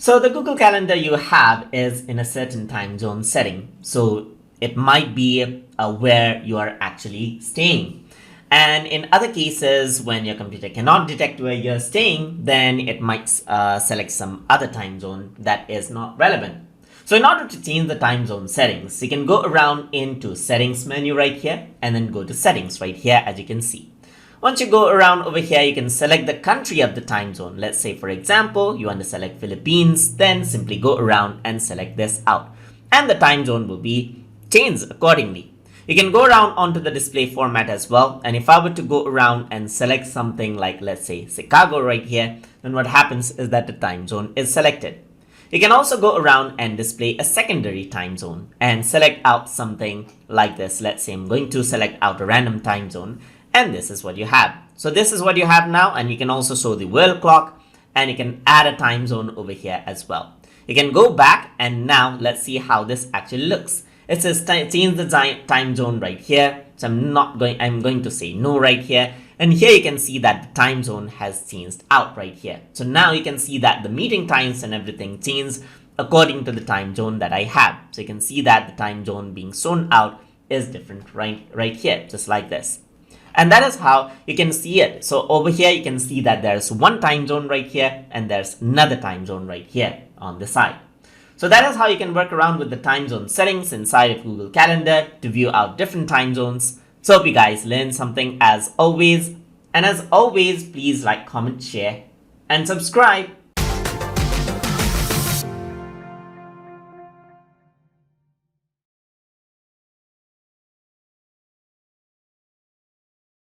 So the Google Calendar you have is in a certain time zone setting. So it might be where you are actually staying. And in other cases, when your computer cannot detect where you're staying, then it might select some other time zone that is not relevant. So in order to change the time zone settings, you can go around into settings menu right here and then go to settings right here, as you can see. Once you go around over here, you can select the country of the time zone. Let's say, for example, you want to select Philippines, then simply go around and select this out. And the time zone will be changed accordingly. You can go around onto the display format as well. And if I were to go around and select something like, let's say, Chicago right here, then what happens is that the time zone is selected. You can also go around and display a secondary time zone and select out something like this. Let's say I'm going to select out a random time zone, and this is what you have. So this is what you have now, and you can also show the world clock, and you can add a time zone over here as well. You can go back, and now let's see how this actually looks. It says change the time zone right here. So I'm going to say no right here. And here you can see that the time zone has changed out right here. So now you can see that the meeting times and everything changed according to the time zone that I have. So you can see that the time zone being shown out is different right here, just like this. And that is how you can see it. So over here, you can see that there's one time zone right here and there's another time zone right here on the side. So that is how you can work around with the time zone settings inside of Google Calendar to view out different time zones. So hope you guys learned something as always. And as always, please like, comment, share, and subscribe.